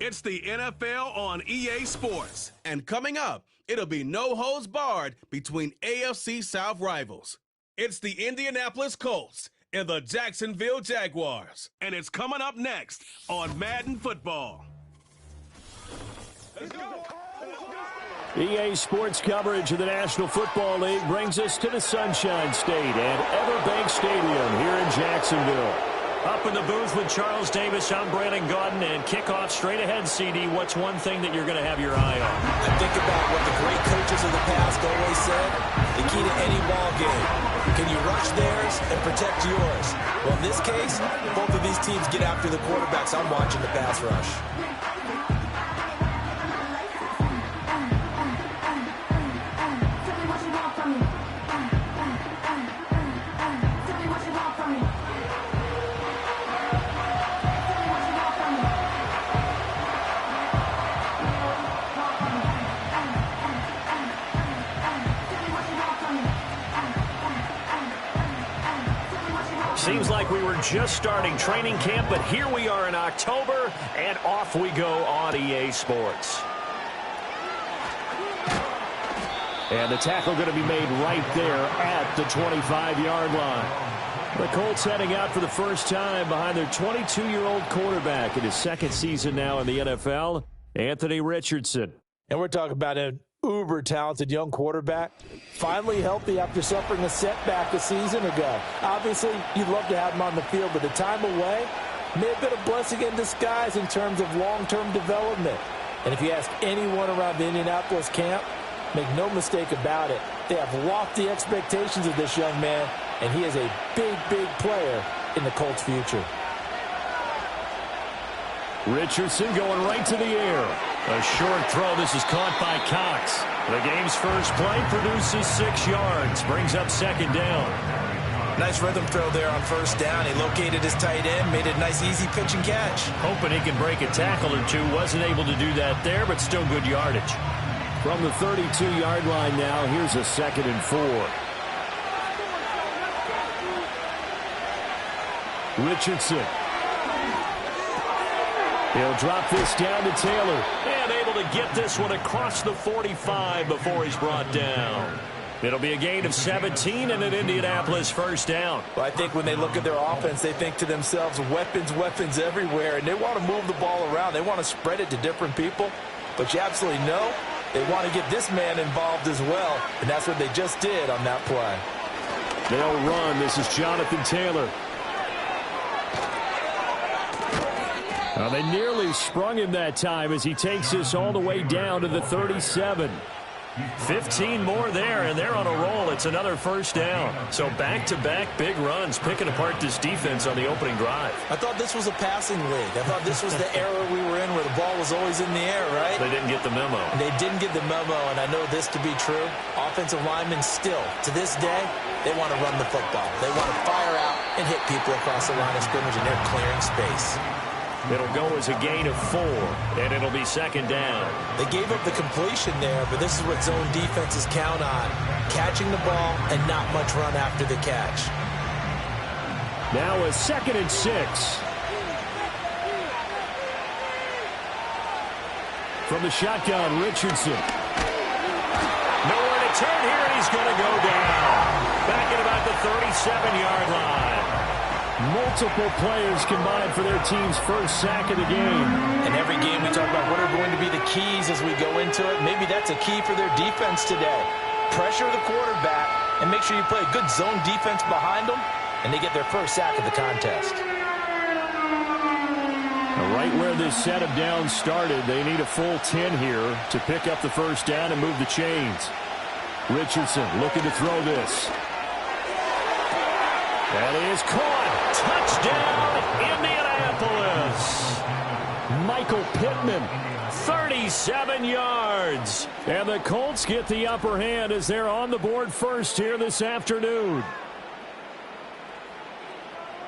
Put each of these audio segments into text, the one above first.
It's the NFL on EA Sports. And coming up, it'll be no holds barred between AFC South rivals. It's the Indianapolis Colts and the Jacksonville Jaguars. And it's coming up next on Madden Football. Let's go. EA Sports coverage of the National Football League brings us to the Sunshine State and Everbank Stadium here in Jacksonville. Up in the booth with Charles Davis, I'm Brandon Gaudin, and kickoff straight ahead, CD. What's one thing that you're going to have your eye on? I think about what the great coaches of the past always said. The key to any ball game. Can you rush theirs and protect yours? Well, in this case, both of these teams get after the quarterbacks. I'm watching the pass rush. Seems like we were just starting training camp, but here we are in October, and off we go on EA Sports. And the tackle going to be made right there at the 25-yard line. The Colts heading out for the first time behind their 22-year-old quarterback in his second season now in the NFL, Anthony Richardson. And we're talking about an uber-talented young quarterback, finally healthy after suffering a setback a season ago. Obviously, you'd love to have him on the field, but the time away may have been a blessing in disguise in terms of long-term development. And if you ask anyone around the Indianapolis camp, make no mistake about it, they have lofty expectations of this young man, and he is a big, big player in the Colts' future. Richardson going right to the air. A short throw. This is caught by Cox. The game's first play produces 6 yards. Brings up second down. Nice rhythm throw there on first down. He located his tight end, made a nice easy pitch and catch. Hoping he can break a tackle or two. Wasn't able to do that there, but still good yardage. From the 32-yard line now, here's a 2nd and 4. Richardson. He'll drop this down to Taylor. And able to get this one across the 45 before he's brought down. It'll be a gain of 17 and an Indianapolis first down. Well, I think when they look at their offense, they think to themselves, weapons, weapons everywhere. And they want to move the ball around. They want to spread it to different people. But you absolutely know they want to get this man involved as well. And that's what they just did on that play. They'll run. This is Jonathan Taylor. They nearly sprung him that time as he takes this all the way down to the 37. 15 more there, and they're on a roll. It's another first down. So back-to-back big runs, picking apart this defense on the opening drive. I thought this was a passing league. I thought this was the era we were in where the ball was always in the air, right? They didn't get the memo. They didn't get the memo, and I know this to be true. Offensive linemen still, to this day, they want to run the football. They want to fire out and hit people across the line of scrimmage, and they're clearing space. It'll go as a gain of 4, and it'll be second down. They gave up the completion there, but this is what zone defenses count on. Catching the ball and not much run after the catch. Now a 2nd and 6. From the shotgun, Richardson. Nowhere to turn here, and he's going to go down. Back at about the 37-yard line. Multiple players combined for their team's first sack of the game. And every game we talk about what are going to be the keys as we go into it. Maybe that's a key for their defense today. Pressure the quarterback and make sure you play a good zone defense behind them, and they get their first sack of the contest. Right where this set of downs started, they need a full 10 here to pick up the first down and move the chains. Richardson looking to throw this. That is caught. Touchdown, Indianapolis. Michael Pittman, 37 yards. And the Colts get the upper hand as they're on the board first here this afternoon.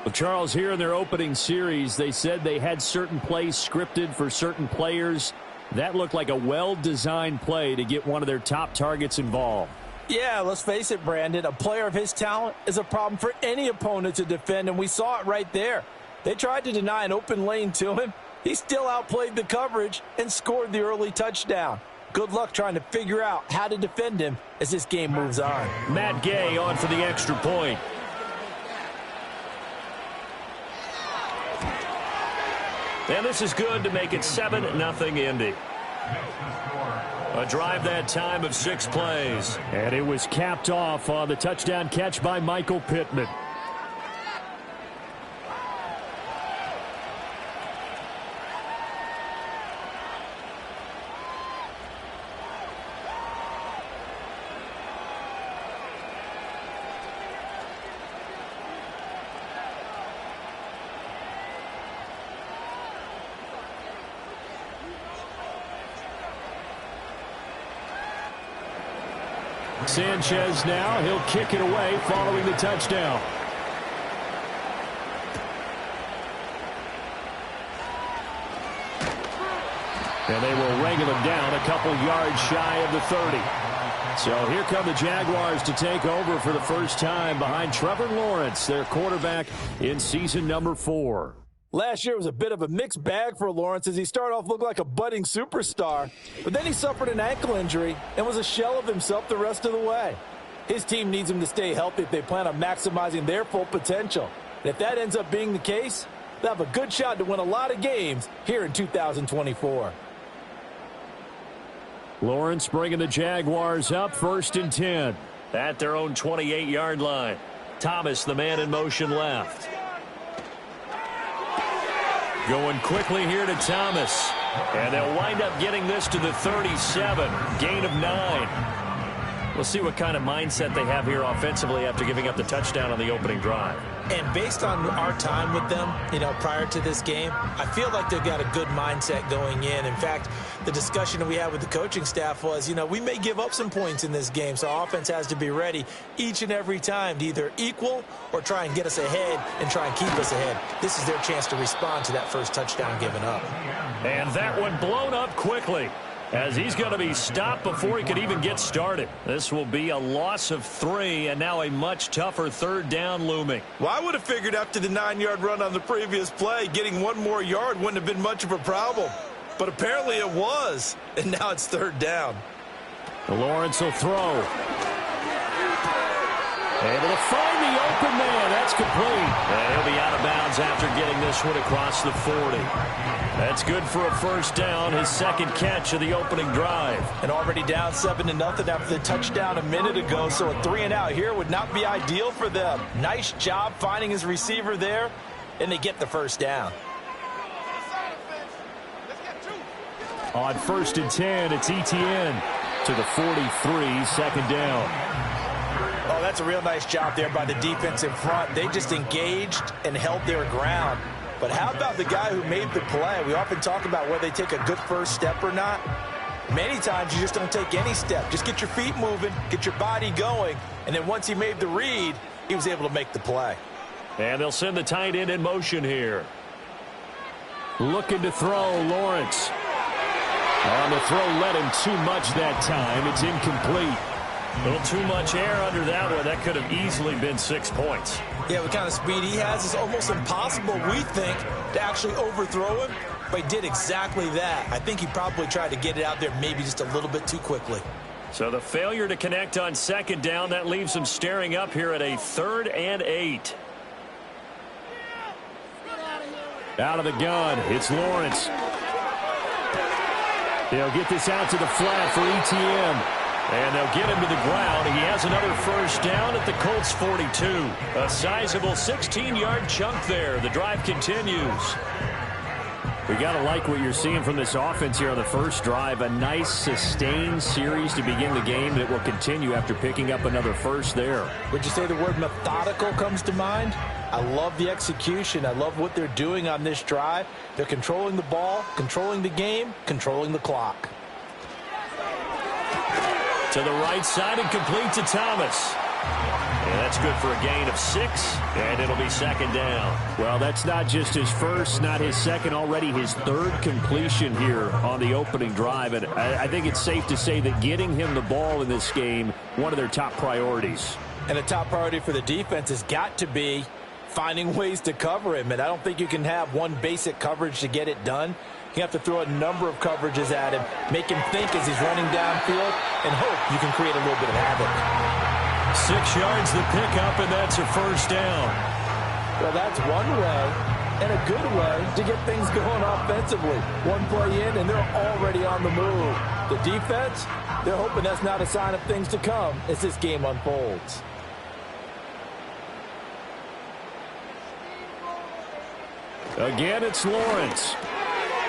Well, Charles, here in their opening series, they said they had certain plays scripted for certain players. That looked like a well-designed play to get one of their top targets involved. Yeah, let's face it, Brandon. A player of his talent is a problem for any opponent to defend, and we saw it right there. They tried to deny an open lane to him, He still outplayed the coverage and scored the early touchdown. Good luck trying to figure out how to defend him as this game moves on. Matt Gay on for the extra point. And this is good to make it 7-0 Indy. A drive that time of 6 plays. And it was capped off on the touchdown catch by Michael Pittman. Sanchez now, he'll kick it away following the touchdown. And they will wrangle him down a couple yards shy of the 30. So here come the Jaguars to take over for the first time behind Trevor Lawrence, their quarterback in season number 4. Last year was a bit of a mixed bag for Lawrence as he started off looking like a budding superstar, but then he suffered an ankle injury and was a shell of himself the rest of the way. His team needs him to stay healthy if they plan on maximizing their full potential. And if that ends up being the case, they'll have a good shot to win a lot of games here in 2024. Lawrence bringing the Jaguars up 1st and 10 at their own 28-yard line. Thomas, the man in motion left. Going quickly here to Thomas. And they'll wind up getting this to the 37. Gain of 9. We'll see what kind of mindset they have here offensively after giving up the touchdown on the opening drive. And based on our time with them, prior to this game, I feel like they've got a good mindset going in. In fact, the discussion that we had with the coaching staff was, we may give up some points in this game, so our offense has to be ready each and every time to either equal or try and get us ahead and try and keep us ahead. This is their chance to respond to that first touchdown given up. And that one blown up quickly, as he's going to be stopped before he could even get started. This will be a loss of 3, and now a much tougher 3rd down looming. Well, I would have figured after the 9-yard run on the previous play, getting 1 more yard wouldn't have been much of a problem. But apparently it was, and now it's 3rd down. Lawrence will throw. Able to find the open man. That's complete. And he'll be out of bounds after getting this one across the 40. That's good for a 1st down, his 2nd catch of the opening drive. And already down 7-0 after the touchdown a minute ago, so a 3-and-out here would not be ideal for them. Nice job finding his receiver there, and they get the 1st down. On 1st and 10, it's Etienne to the 43, 2nd down. Oh, that's a real nice job there by the defense in front. They just engaged and held their ground. But how about the guy who made the play? We often talk about whether they take a good first step or not. Many times you just don't take any step. Just get your feet moving, get your body going, and then once he made the read, he was able to make the play. And they'll send the tight end in motion here. Looking to throw, Lawrence. On the throw, led him too much that time. It's incomplete. A little too much air under that one. That could have easily been 6 points. Yeah, what kind of speed he has is almost impossible, we think, to actually overthrow him. But he did exactly that. I think he probably tried to get it out there maybe just a little bit too quickly. So the failure to connect on 2nd down, that leaves him staring up here at a 3rd and 8. Out of the gun, it's Lawrence. They'll get this out to the flat for Etienne. And they'll get him to the ground. He has another 1st down at the Colts 42. A sizable 16-yard chunk there. The drive continues. We got to like what you're seeing from this offense here on the first drive. A nice sustained series to begin the game that will continue after picking up another 1st there. Would you say the word methodical comes to mind? I love the execution. I love what they're doing on this drive. They're controlling the ball, controlling the game, controlling the clock. To the right side and complete to Thomas. And that's good for a gain of 6, and it'll be 2nd down. Well, that's not just his first, not his second, already his 3rd completion here on the opening drive. And I think it's safe to say that getting him the ball in this game, one of their top priorities. And the top priority for the defense has got to be finding ways to cover him. And I don't think you can have one basic coverage to get it done. You have to throw a number of coverages at him, make him think as he's running downfield, and hope you can create a little bit of havoc. 6 yards the pickup, and that's a first down. Well, that's one way, and a good way, to get things going offensively. One play in, and they're already on the move. The defense, they're hoping that's not a sign of things to come as this game unfolds. Again, it's Lawrence.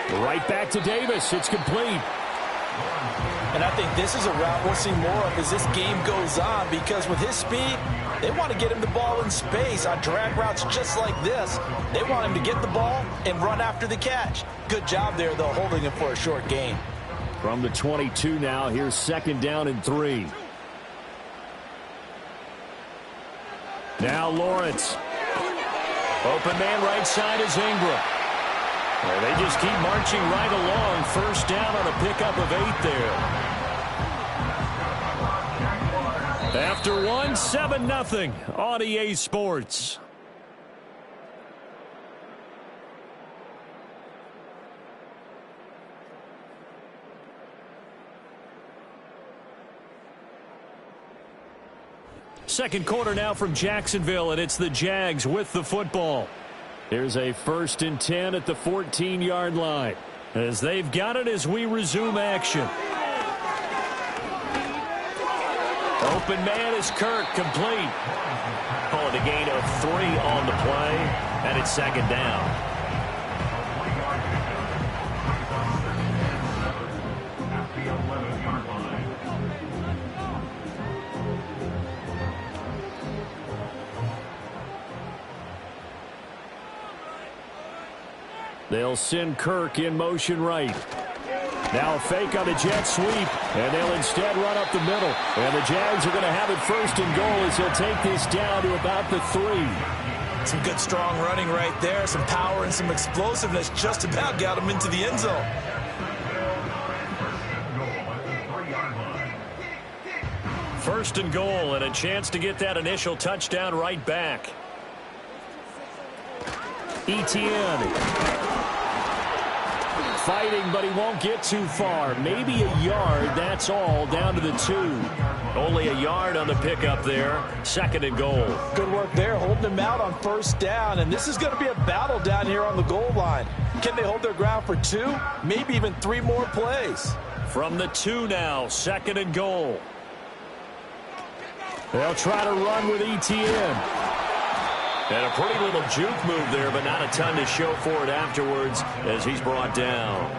Right back to Davis. It's complete. And I think this is a route we'll see more of as this game goes on, because with his speed, they want to get him the ball in space on drag routes just like this. They want him to get the ball and run after the catch. Good job there, though, holding him for a short gain. From the 22 now, here's 2nd down and 3. Now Lawrence. Open man right side is Ingram. Well, they just keep marching right along. First down on a pickup of 8 there. After 1, 7-0 on EA Sports. Second quarter now from Jacksonville, and it's the Jags with the football. Here's a 1st and 10 at the 14-yard line, as they've got it as we resume action. Open man is Kirk, complete. Calling a gain of 3 on the play, and it's 2nd down. They'll send Kirk in motion right. Now a fake on the jet sweep, and they'll instead run up the middle. And the Jags are going to have it 1st and goal as they'll take this down to about the 3. Some good, strong running right there. Some power and some explosiveness just about got him into the end zone. First and goal, and a chance to get that initial touchdown right back. Etienne. Fighting, but he won't get too far. Maybe a yard, that's all, down to the 2. Only a yard on the pickup there. 2nd and goal. Good work there, holding him out on 1st down, and this is going to be a battle down here on the goal line. Can they hold their ground for 2, maybe even 3 more plays? From the 2 now, 2nd and goal. They'll try to run with Etienne. And a pretty little juke move there, but not a ton to show for it afterwards as he's brought down.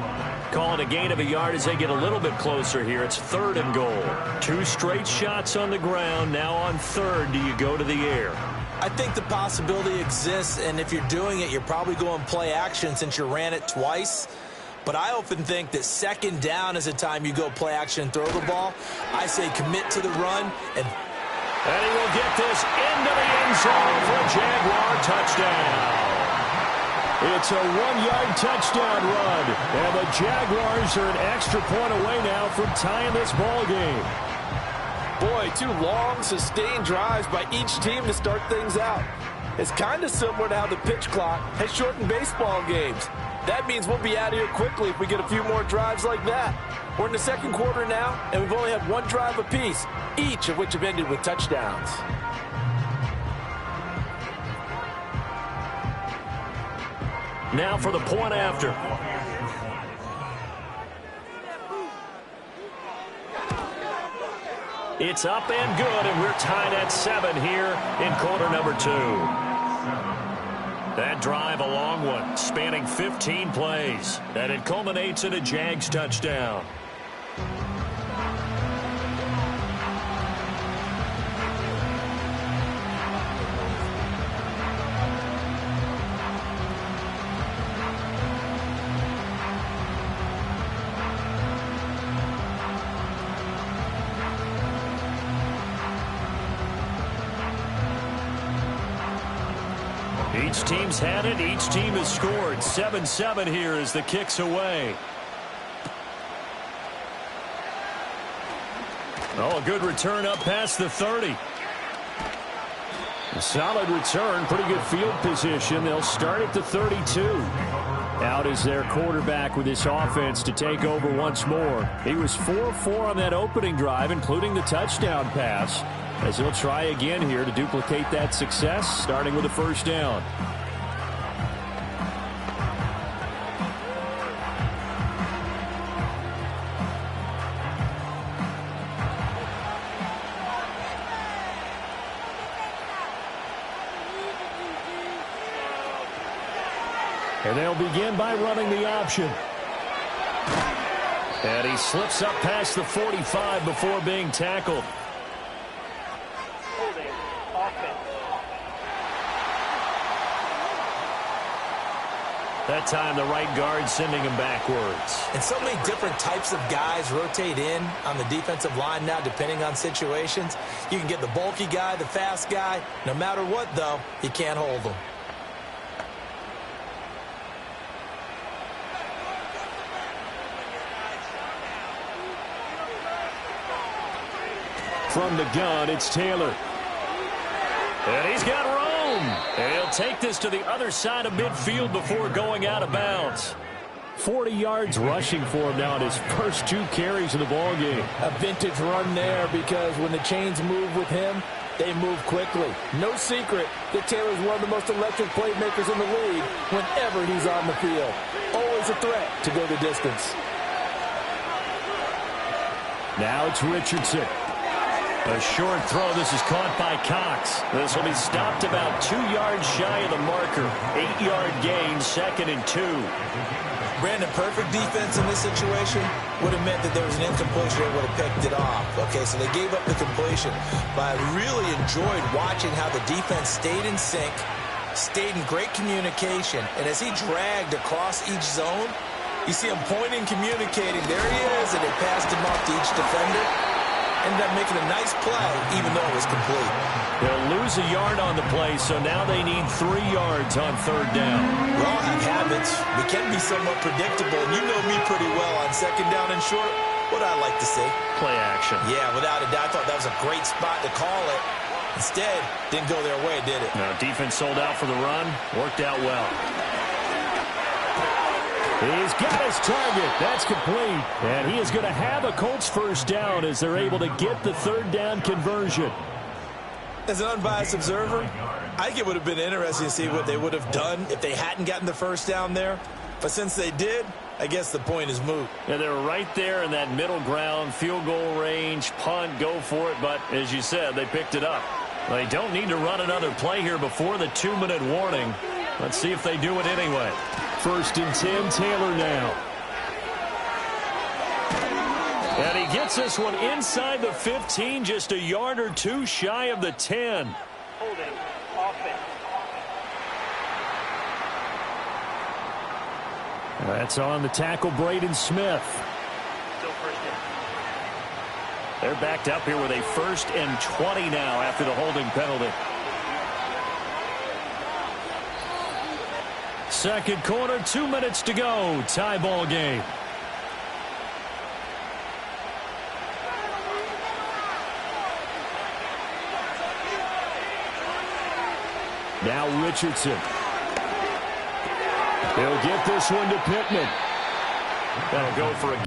Calling a gain of a yard as they get a little bit closer here. It's 3rd and goal. 2 straight shots on the ground. Now on 3rd, do you go to the air? I think the possibility exists, and if you're doing it, you're probably going play action since you ran it twice. But I often think that 2nd down is the time you go play action and throw the ball. I say commit to the run and he will get this into the end zone for a Jaguar touchdown. It's a 1-yard touchdown run, and the Jaguars are an extra point away now from tying this ball game. Boy, 2 long, sustained drives by each team to start things out. It's kind of similar to how the pitch clock has shortened baseball games. That means we'll be out of here quickly if we get a few more drives like that. We're in the 2nd quarter now, and we've only had 1 drive apiece, each of which have ended with touchdowns. Now for the point after. It's up and good, and we're tied at 7 here in quarter number 2. That drive, a long one, spanning 15 plays, and it culminates in a Jags touchdown. Each team's had it. Each team has scored. 7-7 here as the kick's away. Oh, a good return up past the 30. A solid return, pretty good field position. They'll start at the 32. Out is their quarterback with this offense to take over once more. He was 4-4 on that opening drive, including the touchdown pass, as he'll try again here to duplicate that success, starting with a first down. And they'll begin by running the option. And he slips up past the 45 before being tackled. That time the right guard sending him backwards. And so many different types of guys rotate in on the defensive line now depending on situations. You can get the bulky guy, the fast guy. No matter what, though, you can't hold them. From the gun, it's Taylor. And he's got room. And he'll take this to the other side of midfield before going out of bounds. 40 yards rushing for him now in his first 2 carries of the ballgame. A vintage run there because when the chains move with him, they move quickly. No secret that Taylor's one of the most electric playmakers in the league whenever he's on the field. Always a threat to go the distance. Now it's Richardson. A short throw. This is caught by Cox. This will be stopped about 2 yards shy of the marker. 8-yard gain, 2nd and 2. Brandon, perfect defense in this situation would have meant that there was an incompletion. They would have picked it off. Okay, so they gave up the completion. But I really enjoyed watching how the defense stayed in sync, stayed in great communication. And as he dragged across each zone, you see him pointing, communicating. There he is, and it passed him off to each defender. Ended up making a nice play, even though it was complete. They'll lose a yard on the play, so now they need 3 yards on 3rd down. We all have habits. We can be somewhat predictable, and you know me pretty well on 2nd down and short. What I like to see? Play action. Yeah, without a doubt. I thought that was a great spot to call it. Instead, didn't go their way, did it? No, defense sold out for the run. Worked out well. He's got his target. That's complete. And he is going to have a Colts first down as they're able to get the 3rd down conversion. As an unbiased observer, I think it would have been interesting to see what they would have done if they hadn't gotten the first down there. But since they did, I guess the point is moot. Yeah, they're right there in that middle ground, field goal range, punt, go for it. But as you said, they picked it up. They don't need to run another play here before the 2-minute warning. Let's see if they do it anyway. 1st and 10, Taylor now. And he gets this one inside the 15, just a yard or 2 shy of the 10. Holding offense. That's on the tackle, Braden Smith. Still first down. They're backed up here with a 1st and 20 now after the holding penalty. 2nd quarter, 2 minutes to go. Tie ball game. Now Richardson. He'll get this one to Pittman. That'll go for a...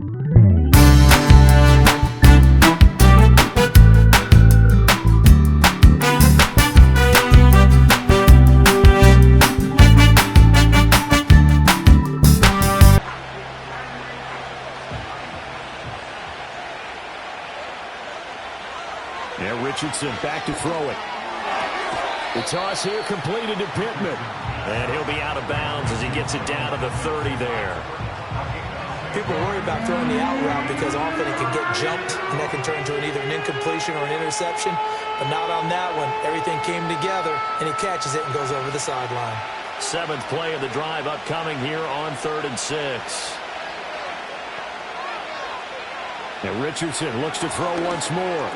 Richardson back to throw it. The toss here completed to Pittman. And he'll be out of bounds as he gets it down to the 30 there. People worry about throwing the out route because often it can get jumped, and that can turn into either an incompletion or an interception. But not on that one. Everything came together, and he catches it and goes over the sideline. 7th play of the drive upcoming here on 3rd and 6. And Richardson looks to throw once more.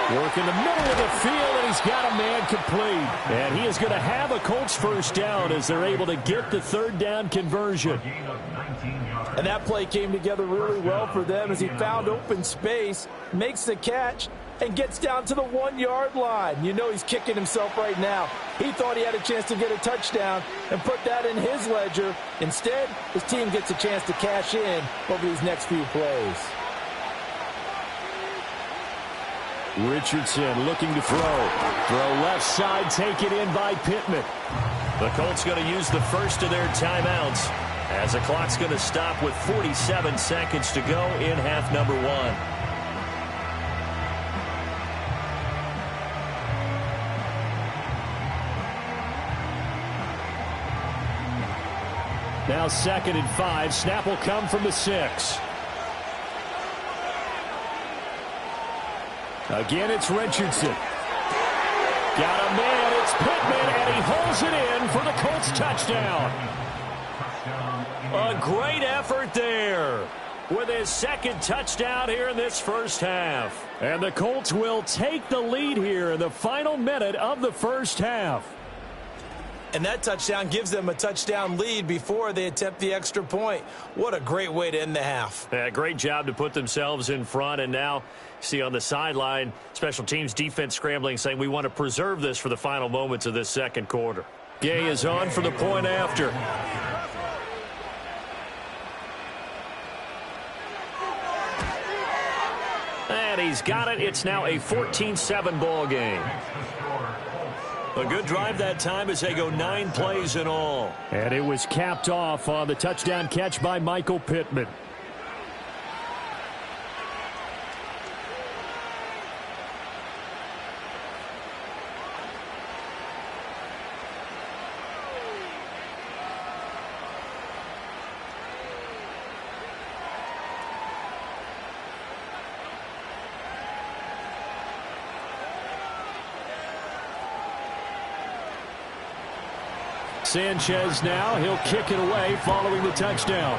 Working the middle of the field, and he's got a man complete. And he is going to have a Colts first down as they're able to get the third down conversion. And that play came together really well for them as he found open space, makes the catch, and gets down to the 1-yard line. You know he's kicking himself right now. He thought he had a chance to get a touchdown and put that in his ledger. Instead, his team gets a chance to cash in over these next few plays. Richardson looking to throw. Throw left side, taken in by Pittman. The Colts going to use the first of their timeouts as the clock's going to stop with 47 seconds to go in half number 1. Now 2nd and 5. Snap will come from the 6. Again, it's Richardson. Got a man, it's Pittman, and he holds it in for the Colts touchdown. A great effort there with his second touchdown here in this first half. And the Colts will take the lead here in the final minute of the first half. And that touchdown gives them a touchdown lead before they attempt the extra point. What a great way to end the half. Yeah, great job to put themselves in front. And now, see on the sideline, special teams defense scrambling, saying we want to preserve this for the final moments of this second quarter. Gay is on for the point after. And he's got it. It's now a 14-7 ball game. A good drive that time as they go 9 plays in all. And it was capped off on the touchdown catch by Michael Pittman. Sanchez now, he'll kick it away following the touchdown.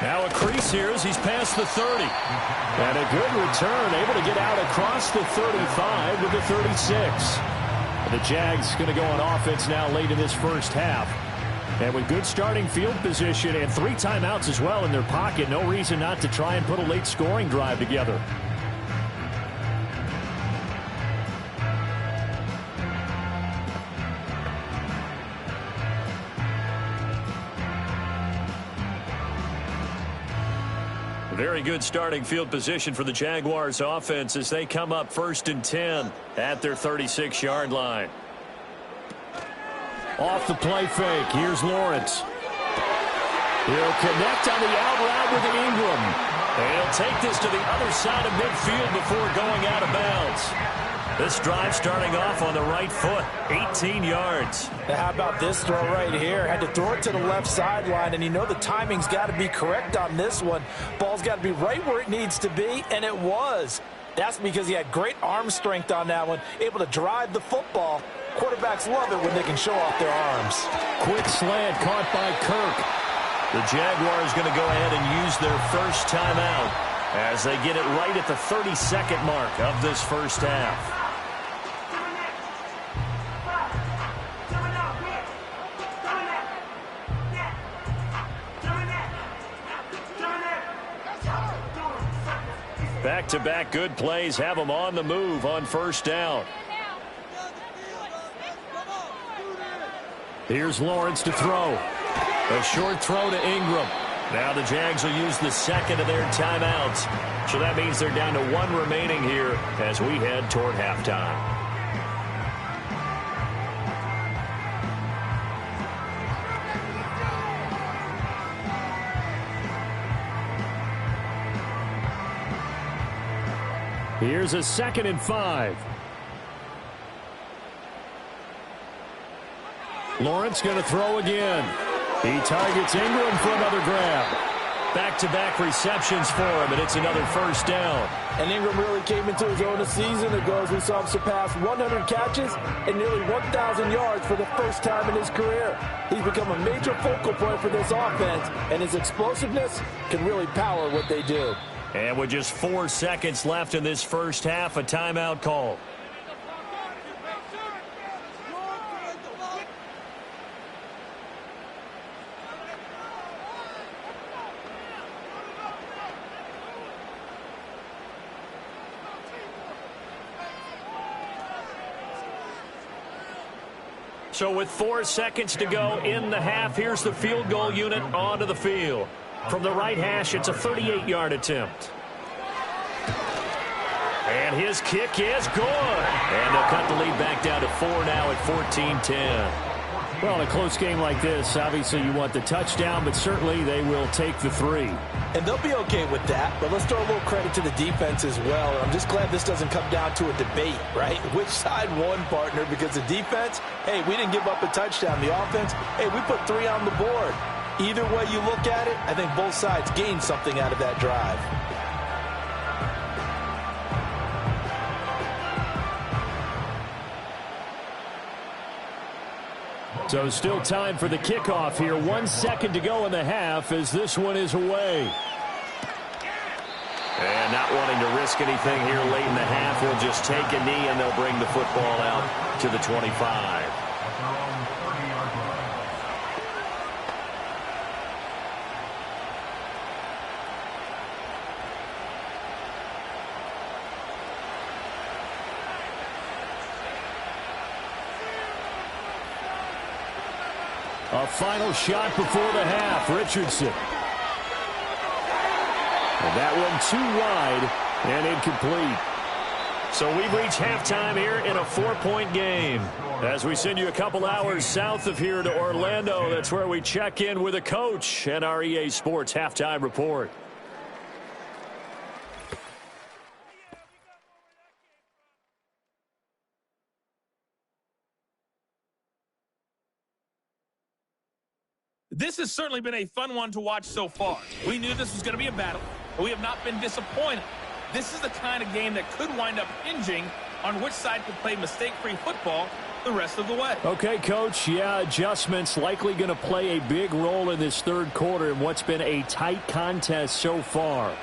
Now a crease here as he's past the 30. And a good return, able to get out across the 35 with the 36. And the Jags going to go on offense now late in this first half. And with good starting field position and 3 timeouts as well in their pocket, no reason not to try and put a late scoring drive together. Very good starting field position for the Jaguars offense as they come up 1st and 10 at their 36-yard line. Off the play fake, here's Lawrence. He'll connect on the out route with Ingram. And he'll take this to the other side of midfield before going out of bounds. This drive starting off on the right foot, 18 yards. How about this throw right here? Had to throw it to the left sideline, and you know the timing's got to be correct on this one. Ball's got to be right where it needs to be, and it was. That's because he had great arm strength on that one, able to drive the football. Quarterbacks love it when they can show off their arms. Quick slant caught by Kirk. The Jaguars going to go ahead and use their first timeout as they get it right at the 30-second mark of this first half. Back-to-back good plays have them on the move on first down. Here's Lawrence to throw. A short throw to Ingram. Now the Jags will use the second of their timeouts. So that means they're down to 1 remaining here as we head toward halftime. Here's a 2nd and 5. Lawrence going to throw again. He targets Ingram for another grab. Back-to-back receptions for him, and it's another first down. And Ingram really came into his own a season ago as we saw him surpass 100 catches and nearly 1,000 yards for the first time in his career. He's become a major focal point for this offense, and his explosiveness can really power what they do. And with just 4 seconds left in this first half, a timeout call. So with 4 seconds to go in the half, here's the field goal unit onto the field. From the right hash, it's a 38-yard attempt. And his kick is good. And they'll cut the lead back down to 4 now at 14-10. Well, in a close game like this, obviously you want the touchdown, but certainly they will take the 3. And they'll be okay with that, but let's throw a little credit to the defense as well. I'm just glad this doesn't come down to a debate, right? Which side won, partner? Because the defense, hey, we didn't give up a touchdown. The offense, hey, we put 3 on the board. Either way you look at it, I think both sides gained something out of that drive. So still time for the kickoff here. 1 second to go in the half as this one is away. And not wanting to risk anything here late in the half, we'll just take a knee and they'll bring the football out to the 25. A final shot before the half, Richardson. And that one too wide and incomplete. So we've reached halftime here in a 4-point game. As we send you a couple hours south of here to Orlando, that's where we check in with a coach and our EA Sports halftime report. This has certainly been a fun one to watch so far. We knew this was going to be a battle, but we have not been disappointed. This is the kind of game that could wind up hinging on which side could play mistake-free football the rest of the way. Okay, Coach, yeah, adjustments likely going to play a big role in this third quarter in what's been a tight contest so far.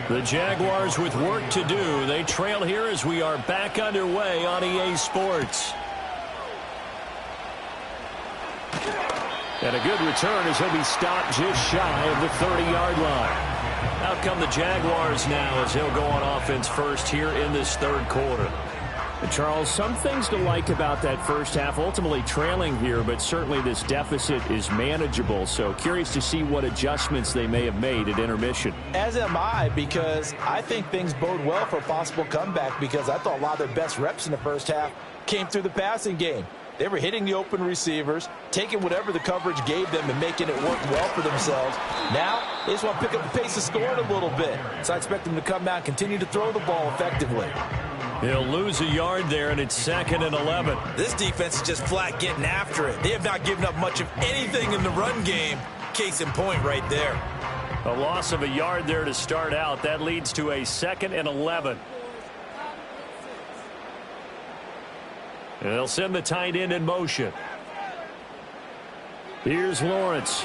The Jaguars with work to do. They trail here as we are back underway on EA Sports. And a good return as he'll be stopped just shy of the 30-yard line. Out come the Jaguars now as he'll go on offense first here in this third quarter. Charles, some things to like about that first half, ultimately trailing here, but certainly this deficit is manageable. So curious to see what adjustments they may have made at intermission. As am I, because I think things bode well for a possible comeback, because I thought a lot of their best reps in the first half came through the passing game. They were hitting the open receivers, taking whatever the coverage gave them and making it work well for themselves. Now, they just want to pick up the pace of scoring a little bit. So I expect them to come out and continue to throw the ball effectively. He'll lose a yard there, and it's 2nd and 11. This defense is just flat getting after it. They have not given up much of anything in the run game. Case in point right there. A loss of a yard there to start out. That leads to a 2nd and 11. And they'll send the tight end in motion. Here's Lawrence.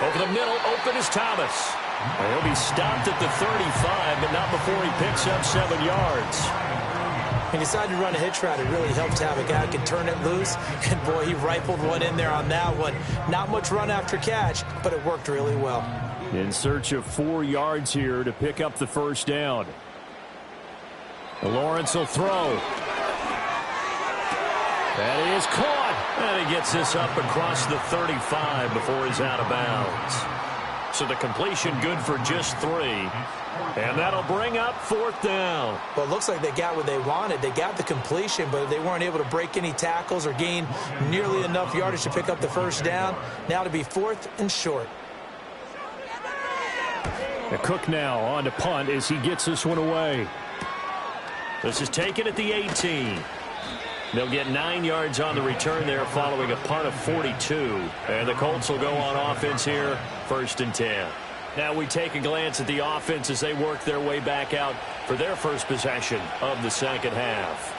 Over the middle, open is Thomas. He'll be stopped at the 35, but not before he picks up 7 yards. He decided to run a hitch route. It really helped to have a guy who can turn it loose. And, boy, he rifled one in there on that one. Not much run after catch, but it worked really well. In search of 4 yards here to pick up the first down. Lawrence will throw. That is caught. And he gets this up across the 35 before he's out of bounds. So the completion good for just 3. And that'll bring up 4th down. Well, it looks like they got what they wanted. They got the completion, but they weren't able to break any tackles or gain nearly enough yardage to pick up the first down. Now to be 4th and short. Cook now on to punt as he gets this one away. This is taken at the 18. They'll get 9 yards on the return there following a punt of 42. And the Colts will go on offense here, 1st and 10. Now we take a glance at the offense as they work their way back out for their first possession of the second half.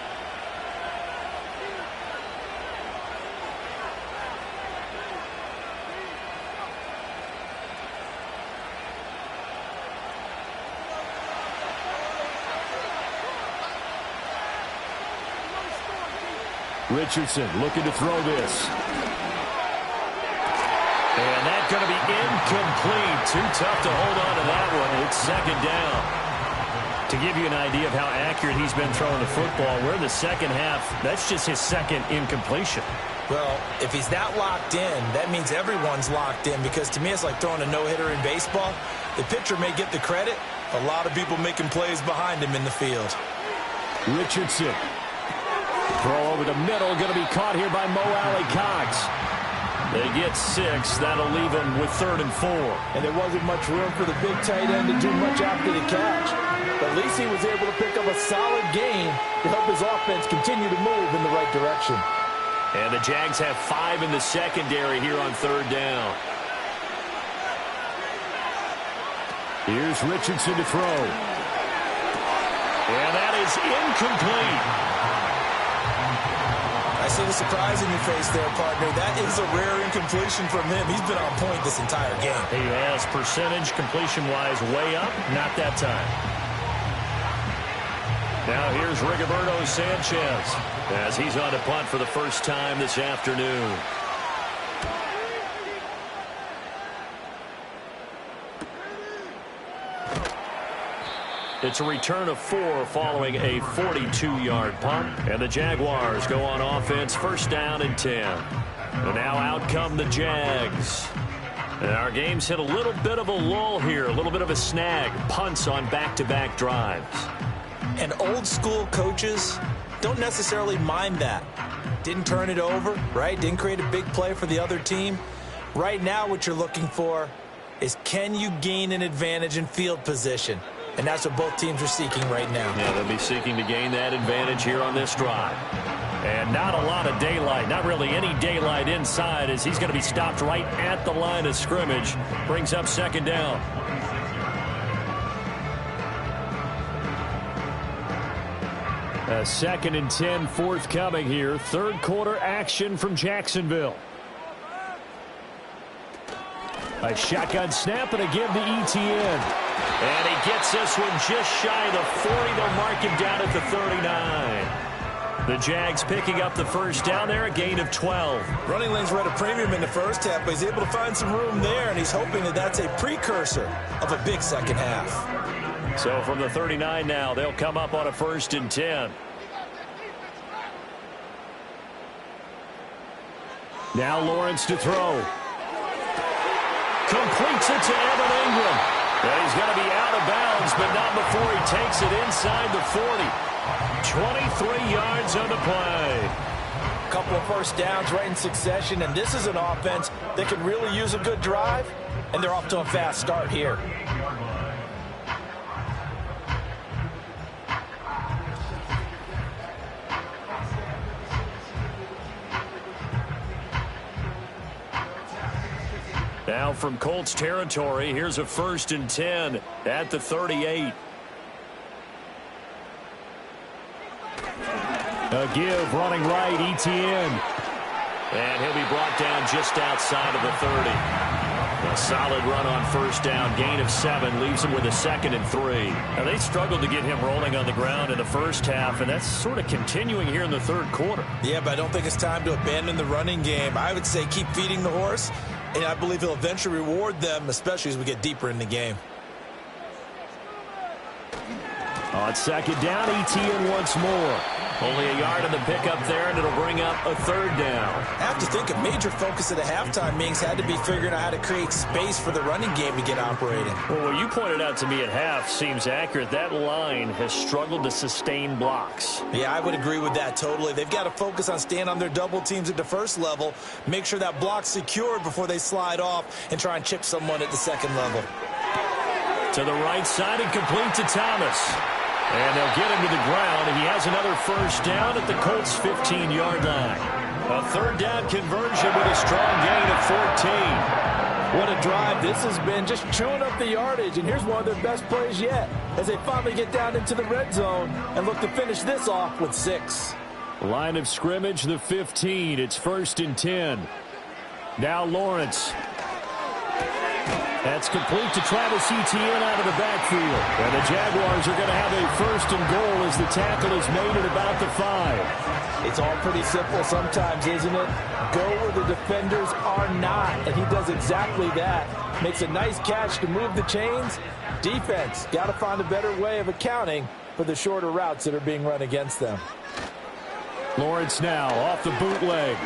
Richardson looking to throw this. And that's going to be incomplete. Too tough to hold on to that one. It's 2nd down. To give you an idea of how accurate he's been throwing the football, we're in the second half. That's just his 2nd incompletion. Well, if he's that locked in, that means everyone's locked in, because to me it's like throwing a no-hitter in baseball. The pitcher may get the credit. A lot of people making plays behind him in the field. Richardson. Throw over the middle, going to be caught here by Mo Alley-Cox. They get 6. That'll leave them with 3rd and 4. And there wasn't much room for the big tight end to do much after the catch. But at least he was able to pick up a solid gain to help his offense continue to move in the right direction. And the Jags have 5 in the secondary here on 3rd down. Here's Richardson to throw. And that is incomplete. I see the surprise in your face there, partner. That is a rare incompletion from him. He's been on point this entire game. He has percentage completion-wise way up. Not that time. Now here's Rigoberto Sanchez as he's on to punt for the first time this afternoon. It's a return of 4 following a 42-yard punt. And the Jaguars go on offense, 1st down and 10. And now out come the Jags. And our game's hit a little bit of a lull here, a little bit of a snag. Punts on back-to-back drives. And old-school coaches don't necessarily mind that. Didn't turn it over, right? Didn't create a big play for the other team. Right now what you're looking for is, can you gain an advantage in field position? And that's what both teams are seeking right now. Yeah, they'll be seeking to gain that advantage here on this drive. And not a lot of daylight, not really any daylight inside, as he's going to be stopped right at the line of scrimmage. Brings up 2nd down. A 2nd and 10 forthcoming here. 3rd quarter action from Jacksonville. A shotgun snap and a give to Etienne. And he gets this one just shy of the 40. They'll mark him down at the 39. The Jags picking up the 1st down there, a gain of 12. Running lanes were at a premium in the first half, but he's able to find some room there, and he's hoping that that's a precursor of a big second half. So from the 39 now, they'll come up on a 1st and 10. Now Lawrence to throw. Completes it to Evan Ingram. And he's going to be out of bounds, but not before he takes it inside the 40. 23 yards on the play. A couple of 1st downs right in succession, and this is an offense that can really use a good drive, and they're off to a fast start here. Now from Colts territory, here's a 1st and 10 at the 38. A give running right, Etienne. And he'll be brought down just outside of the 30. A solid run on 1st down, gain of 7, leaves him with a 2nd and 3. Now they struggled to get him rolling on the ground in the first half, and that's sort of continuing here in the 3rd quarter. Yeah, but I don't think it's time to abandon the running game. I would say keep feeding the horse, and I believe he'll eventually reward them, especially as we get deeper in the game. On 2nd down, Etienne once more. Only a yard on the pickup there, and it'll bring up a 3rd down. I have to think a major focus of the halftime meetings had to be figuring out how to create space for the running game to get operating. Well, what you pointed out to me at half seems accurate. That line has struggled to sustain blocks. Yeah, I would agree with that totally. They've got to focus on staying on their double teams at the 1st level, make sure that block's secured before they slide off and try and chip someone at the 2nd level. To the right side and complete to Thomas. And they'll get him to the ground, and he has another first down at the Colts' 15-yard line. A third down conversion with a strong gain of 14. What a drive this has been, just chewing up the yardage, and here's one of their best plays yet as they finally get down into the red zone and look to finish this off with 6. Line of scrimmage, the 15. It's 1st and 10. Now Lawrence. That's complete to Travis Etienne out of the backfield. And the Jaguars are going to have a 1st and goal as the tackle is made at about the 5. It's all pretty simple sometimes, isn't it? Go where the defenders are not, and he does exactly that. Makes a nice catch to move the chains. Defense, got to find a better way of accounting for the shorter routes that are being run against them. Lawrence now off the bootleg.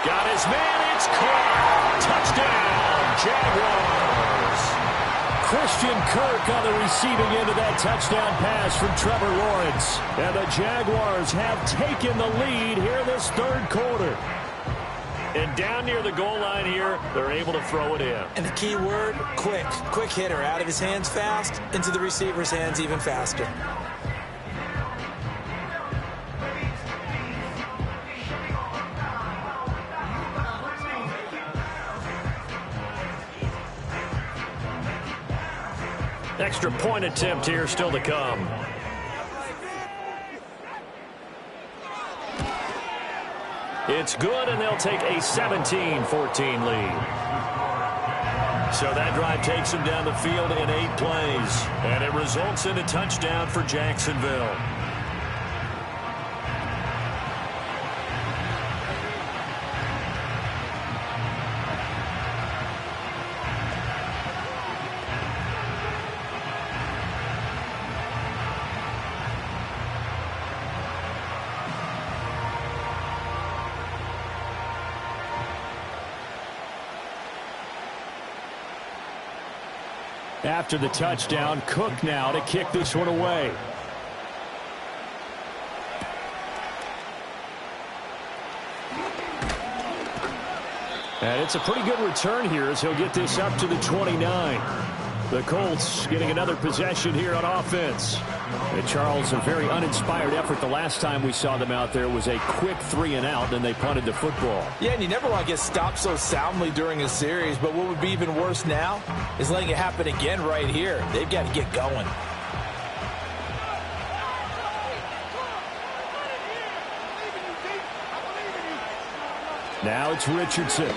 Got his man, it's caught. Touchdown, Jaguars. Christian Kirk on the receiving end of that touchdown pass from Trevor Lawrence. And the Jaguars have taken the lead here this third quarter. And down near the goal line here, they're able to throw it in. And the key word, quick. Quick hitter, out of his hands fast, into the receiver's hands even faster. Extra point attempt here still to come. It's good, and they'll take a 17-14 lead. So that drive takes them down the field in 8 plays, and it results in a touchdown for Jacksonville. After the touchdown, Cook now to kick this one away. And it's a pretty good return here as he'll get this up to the 29. The Colts getting another possession here on offense. And Charles, a very uninspired effort. The last time we saw them out there was a quick 3-and-out, and they punted the football. Yeah, and you never want to get stopped so soundly during a series, but what would be even worse now is letting it happen again right here. They've got to get going. Now it's Richardson.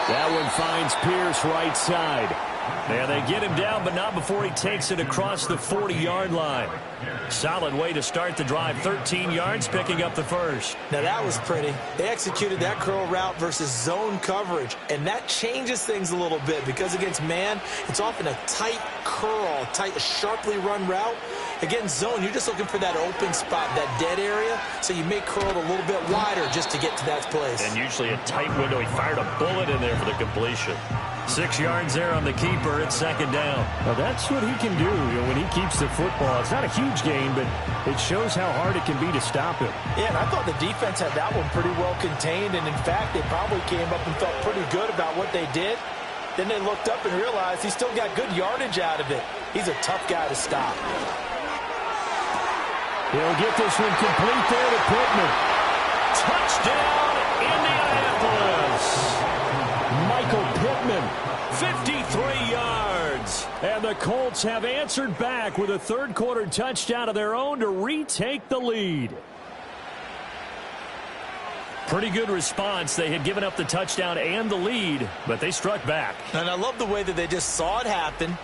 That one finds Pierce right side. And they get him down, but not before he takes it across the 40-yard line. Solid way to start the drive. 13 yards, picking up the first. Now that was pretty. They executed that curl route versus zone coverage, and that changes things a little bit because against man, it's often a tight curl, tight, sharply run route. Against zone, you're just looking for that open spot, that dead area, so you may curl it a little bit wider just to get to that place. And usually a tight window. He fired a bullet in there for the completion. 6 yards there on the keeper. It's 2nd down. Well, that's what he can do, when he keeps the football. It's not a huge gain, but it shows how hard it can be to stop him. Yeah, and I thought the defense had that one pretty well contained, and in fact, they probably came up and felt pretty good about what they did. Then they looked up and realized he still got good yardage out of it. He's a tough guy to stop. He'll get this one complete there to Pittman. Touchdown, Indianapolis. Michael Pittman, 53 yards. And the Colts have answered back with a third-quarter touchdown of their own to retake the lead. Pretty good response. They had given up the touchdown and the lead, but they struck back. And I love the way that they just saw it happen,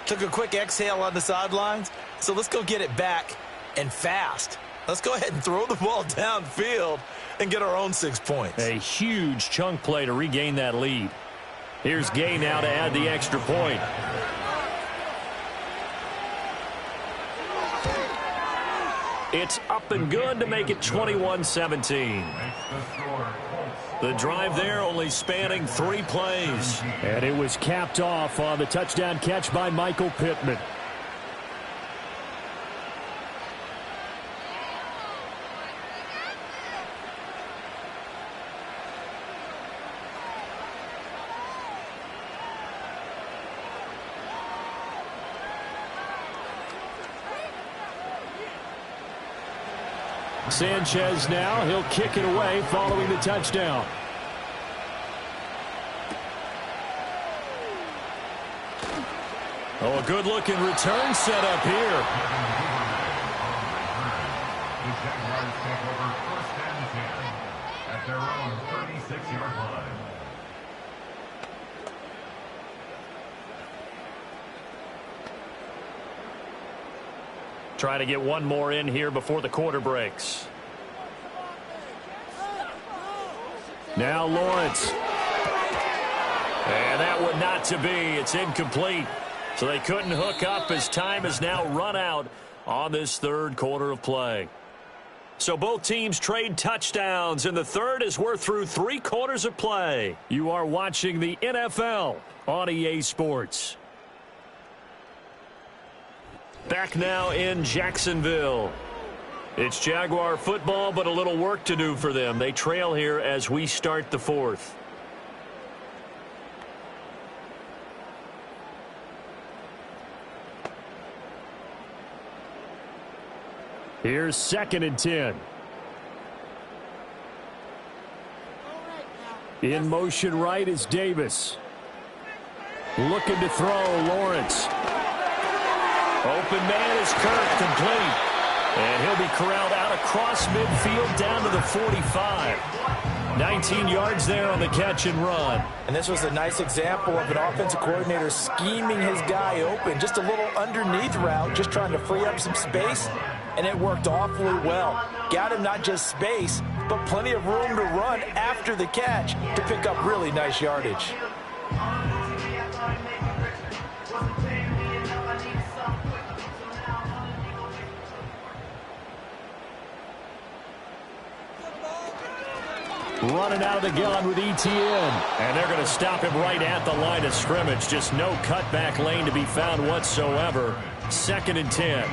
took a quick exhale on the sidelines. So let's go get it back. And fast. Let's go ahead and throw the ball downfield and get our own 6 points. A huge chunk play to regain that lead. Here's Gay now to add the extra point. It's up and good to make it 21-17. The drive there only spanning 3 plays. And it was capped off on the touchdown catch by Michael Pittman. Sanchez now, he'll kick it away following the touchdown. Oh, a good-looking return set up here. The Jaguars take over 1st and 10 at their own 36-yard line. Try to get one more in here before the quarter breaks. Now Lawrence. And that one not to be. It's incomplete. So they couldn't hook up as time has now run out on this third quarter of play. So both teams trade touchdowns in the third as we're through 3 quarters of play. You are watching the NFL on EA Sports. Back now in Jacksonville. It's Jaguar football, but a little work to do for them. They trail here as we start the fourth. Here's 2nd and 10. In motion right is Davis. Looking to throw, Lawrence. Open man is Kirk, complete. And he'll be corralled out across midfield down to the 45. 19 yards there on the catch and run. And this was a nice example of an offensive coordinator scheming his guy open. Just a little underneath route, just trying to free up some space. And it worked awfully well. Got him not just space, but plenty of room to run after the catch to pick up really nice yardage. Running out of the gun with ETN. And they're going to stop him right at the line of scrimmage. Just no cutback lane to be found whatsoever. 2nd and 10.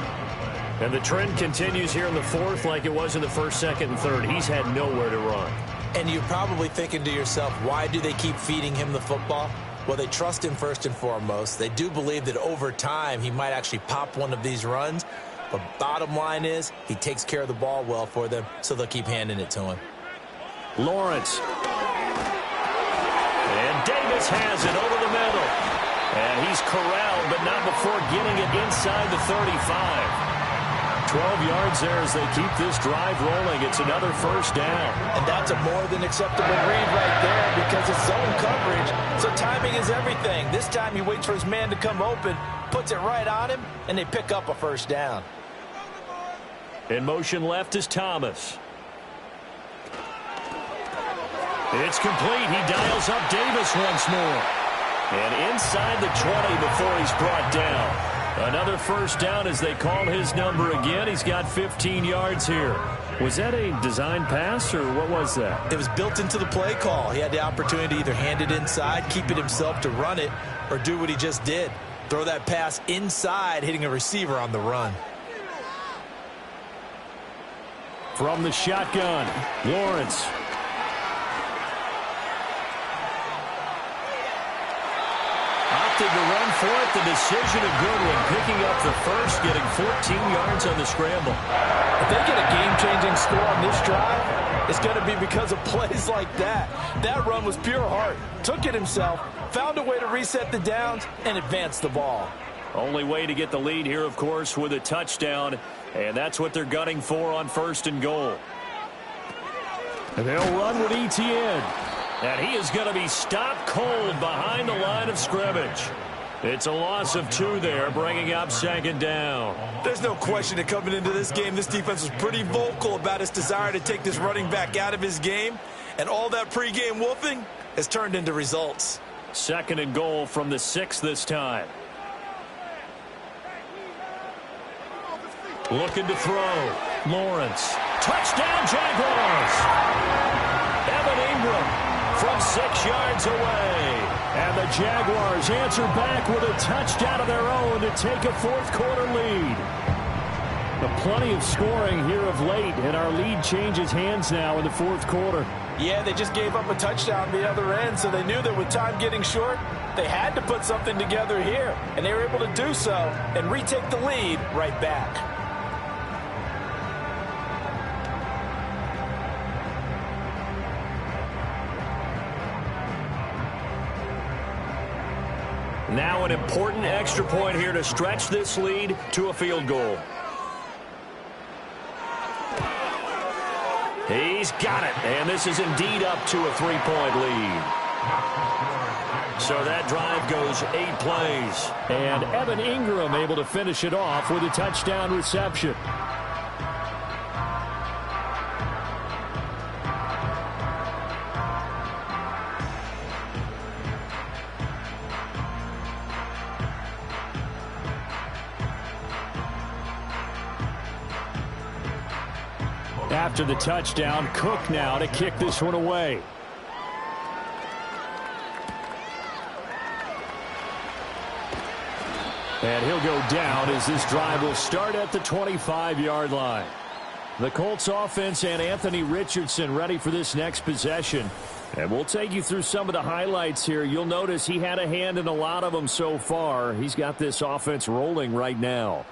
And the trend continues here in the fourth like it was in the first, second, and third. He's had nowhere to run. And you're probably thinking to yourself, why do they keep feeding him the football? Well, they trust him first and foremost. They do believe that over time he might actually pop one of these runs. But bottom line is he takes care of the ball well for them, so they'll keep handing it to him. Lawrence. And Davis has it over the middle. And he's corralled, but not before getting it inside the 35. 12 yards there as they keep this drive rolling. It's another first down. And that's a more than acceptable read right there because it's zone coverage. So timing is everything. This time he waits for his man to come open, puts it right on him, and they pick up a first down. In motion left is Thomas. It's complete. He dials up Davis once more. And inside the 20 before he's brought down. Another first down as they call his number again. He's got 15 yards here. Was that a design pass or what was that? It was built into the play call. He had the opportunity to either hand it inside, keep it himself to run it, or do what he just did. Throw that pass inside, hitting a receiver on the run. From the shotgun, Lawrence. Opted to run for it. The decision a good one. Picking up the first, getting 14 yards on the scramble. If they get a game-changing score on this drive, it's going to be because of plays like that. That run was pure heart. Took it himself, found a way to reset the downs, and advance the ball. Only way to get the lead here, of course, with a touchdown. And that's what they're gunning for on 1st and goal. And they'll run with ETN. And he is going to be stopped cold behind the line of scrimmage. It's a loss of 2 there, bringing up 2nd down. There's no question that coming into this game, this defense was pretty vocal about its desire to take this running back out of his game. And all that pregame wolfing has turned into results. 2nd and goal from the 6 this time. Looking to throw. Lawrence. Touchdown, Jaguars! Evan Ingram from 6 yards away. And the Jaguars answer back with a touchdown of their own to take a 4th quarter lead. Plenty of scoring here of late, and our lead changes hands now in the 4th quarter. Yeah, they just gave up a touchdown the other end, so they knew that with time getting short, they had to put something together here. And they were able to do so and retake the lead right back. Now an important extra point here to stretch this lead to a field goal. He's got it, and this is indeed up to a 3-point lead. So that drive goes 8 plays. And Evan Ingram able to finish it off with a touchdown reception. After the touchdown, Cook now to kick this one away. And he'll go down as this drive will start at the 25-yard line. The Colts offense and Anthony Richardson ready for this next possession. And we'll take you through some of the highlights here. You'll notice he had a hand in a lot of them so far. He's got this offense rolling right now.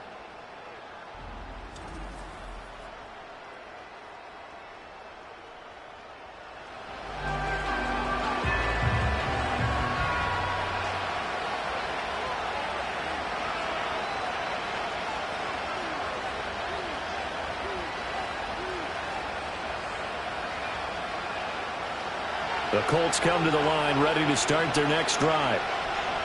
The Colts come to the line ready to start their next drive.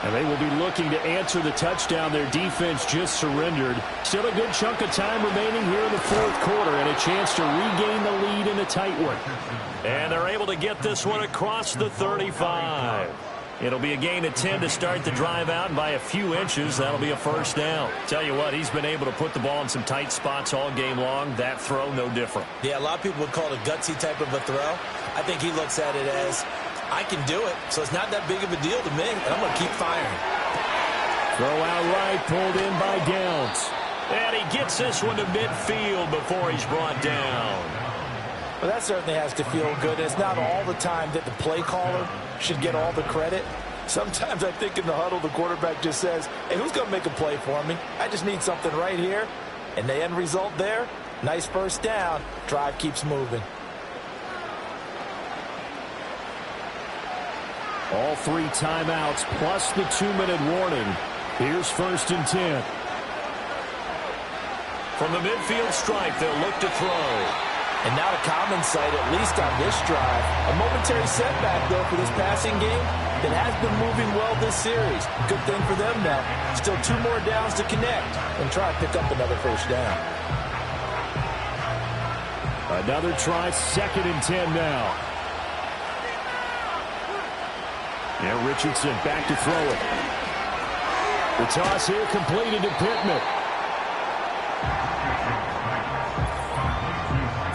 And they will be looking to answer the touchdown their defense just surrendered. Still a good chunk of time remaining here in the fourth quarter and a chance to regain the lead in a tight one. And they're able to get this one across the 35. It'll be a gain of 10 to start the drive out, and by a few inches, that'll be a first down. Tell you what, he's been able to put the ball in some tight spots all game long. That throw, no different. Yeah, a lot of people would call it a gutsy type of a throw. I think he looks at it as, I can do it, so it's not that big of a deal to me, and I'm going to keep firing. Throw out right, pulled in by Downs. And he gets this one to midfield before he's brought down. Well, that certainly has to feel good. It's not all the time that the play caller should get all the credit. Sometimes I think in the huddle, the quarterback just says, hey, who's going to make a play for me? I just need something right here. And the end result there, nice first down. Drive keeps moving. All 3 timeouts plus the 2-minute warning. Here's 1st and 10. From the midfield stripe, they'll look to throw. And not a common sight, at least on this drive. A momentary setback, though, for this passing game that has been moving well this series. Good thing for them now. Still 2 more downs to connect and try to pick up another first down. Another try, 2nd and 10 now. And Richardson back to throw it. The toss here completed to Pittman.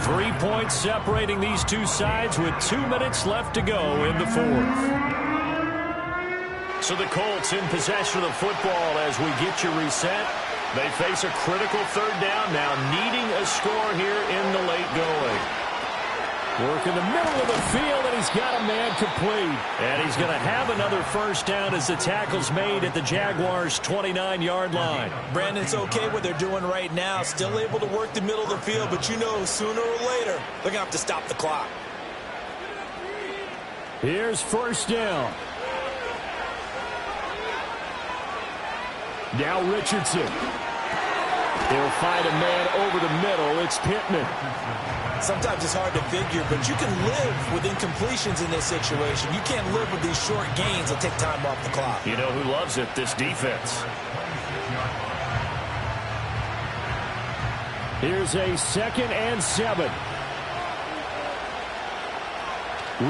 3 points separating these two sides with 2 minutes left to go in the fourth. So the Colts in possession of the football as we get you reset. They face a critical 3rd down now, needing a score here in the late going. Work in the middle of the field, and he's got a man complete. And he's going to have another first down as the tackle's made at the Jaguars' 29-yard line. Brandon, it's okay what they're doing right now. Still able to work the middle of the field, but you know sooner or later they're going to have to stop the clock. Here's 1st down. Now Richardson. They'll find a man over the middle. It's Pittman. Sometimes it's hard to figure, but you can live with incompletions in this situation. You can't live with these short gains that take time off the clock. You know who loves it? This defense. Here's a 2nd and 7.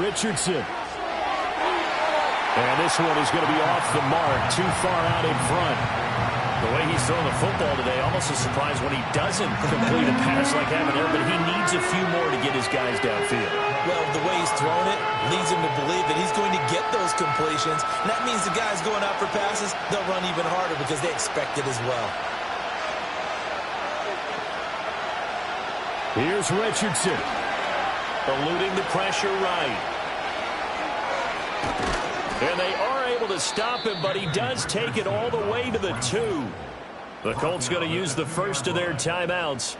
Richardson. And this one is going to be off the mark, too far out in front. The way he's throwing the football today, almost a surprise when he doesn't complete a pass like having there, but he needs a few more to get his guys downfield. Well, the way he's throwing it leads him to believe that he's going to get those completions. And that means the guys going out for passes, they'll run even harder because they expect it as well. Here's Richardson. Eluding the pressure right. And they are able to stop him, but he does take it all the way to the 2. The Colts going to use the first of their timeouts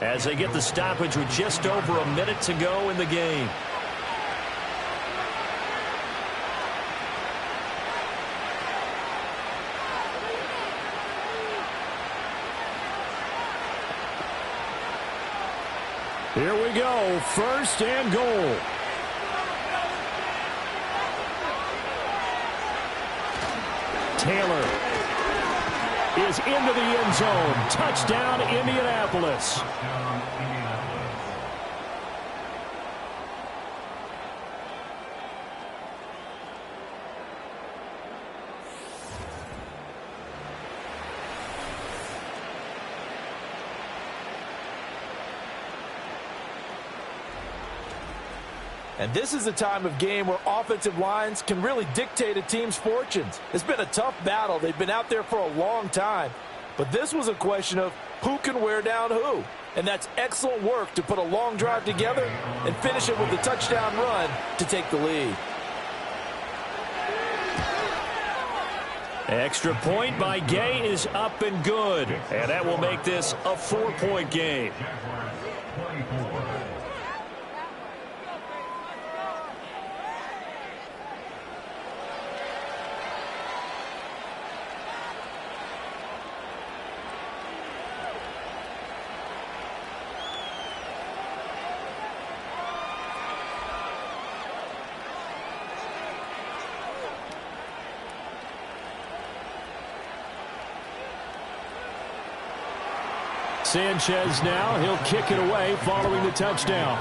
as they get the stoppage with just over a minute to go in the game. Here we go, first and goal. Taylor is into the end zone. Touchdown, Indianapolis. And this is a time of game where offensive lines can really dictate a team's fortunes. It's been a tough battle. They've been out there for a long time. But this was a question of who can wear down who. And that's excellent work to put a long drive together and finish it with a touchdown run to take the lead. Extra point by Gay is up and good. And that will make this a 4-point game. Sanchez now, he'll kick it away following the touchdown.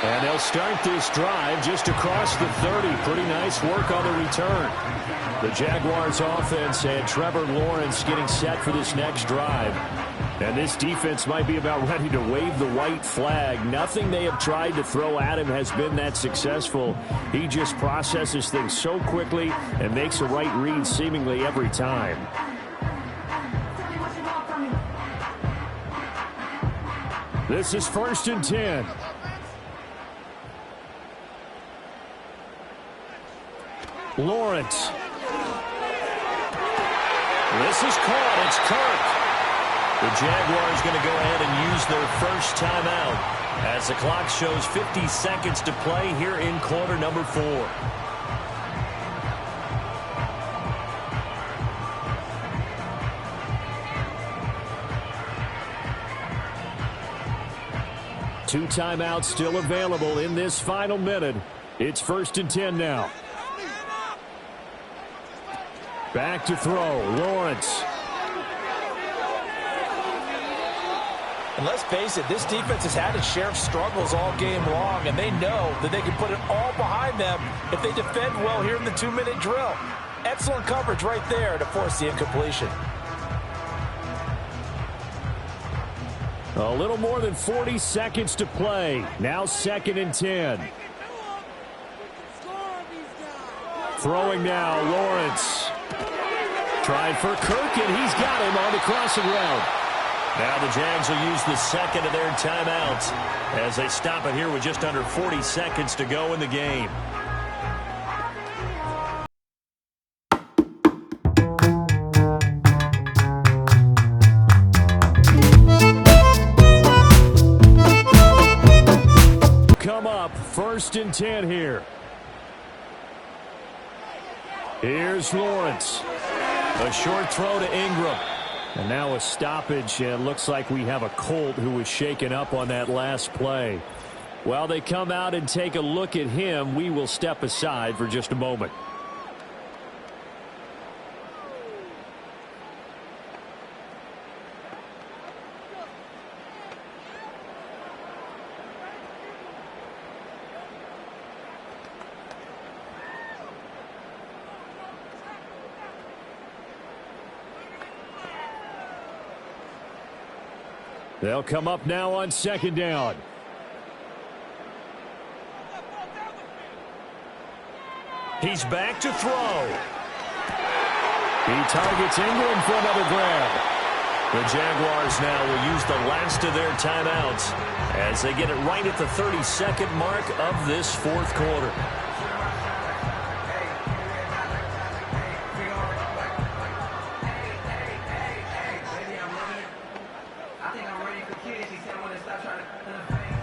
And they'll start this drive just across the 30. Pretty nice work on the return. The Jaguars offense had Trevor Lawrence getting set for this next drive. And this defense might be about ready to wave the white flag. Nothing they have tried to throw at him has been that successful. He just processes things so quickly and makes a right read seemingly every time. This is 1st and 10. Lawrence. This is caught. It's Kirk. The Jaguars going to go ahead and use their first timeout as the clock shows 50 seconds to play here in quarter number 4. Two timeouts still available in this final minute. It's 1st and 10 now. Back to throw. Lawrence. And let's face it, this defense has had its share of struggles all game long, and they know that they can put it all behind them if they defend well here in the 2-minute drill. Excellent coverage right there to force the incompletion. A little more than 40 seconds to play. Now 2nd and 10. Throwing now, Lawrence. Trying for Kirk, and he's got him on the crossing route. Now the Jags will use the second of their timeouts as they stop it here with just under 40 seconds to go in the game. Come up, 1st and 10 here. Here's Lawrence. A short throw to Ingram. And now a stoppage, and it looks like we have a Colt who was shaken up on that last play. While they come out and take a look at him, we will step aside for just a moment. They'll come up now on 2nd down. He's back to throw. He targets Ingram for another grab. The Jaguars now will use the last of their timeouts as they get it right at the 32nd mark of this 4th quarter.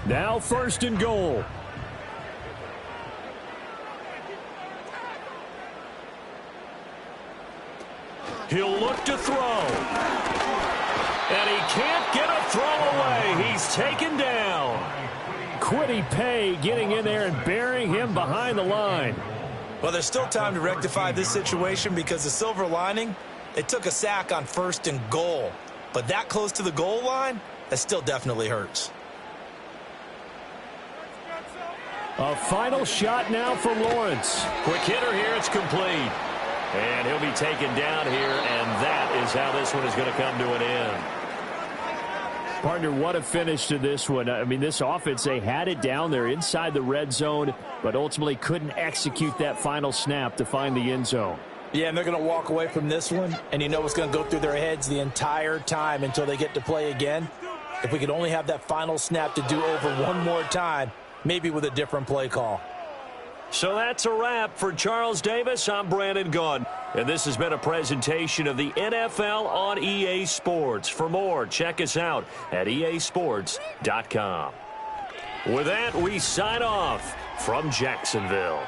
Now 1st and goal. He'll look to throw. And he can't get a throw away. He's taken down. Kwity Paye getting in there and burying him behind the line. Well, there's still time to rectify this situation because the silver lining, they took a sack on 1st and goal. But that close to the goal line, that still definitely hurts. A final shot now for Lawrence. Quick hitter here. It's complete. And he'll be taken down here, and that is how this one is going to come to an end. Partner, what a finish to this one. I mean, this offense, they had it down there inside the red zone, but ultimately couldn't execute that final snap to find the end zone. Yeah, and they're going to walk away from this one, and you know what's going to go through their heads the entire time until they get to play again. If we could only have that final snap to do over one more time, maybe with a different play call. So that's a wrap for Charles Davis. I'm Brandon Gunn. And this has been a presentation of the NFL on EA Sports. For more, check us out at easports.com. With that, we sign off from Jacksonville.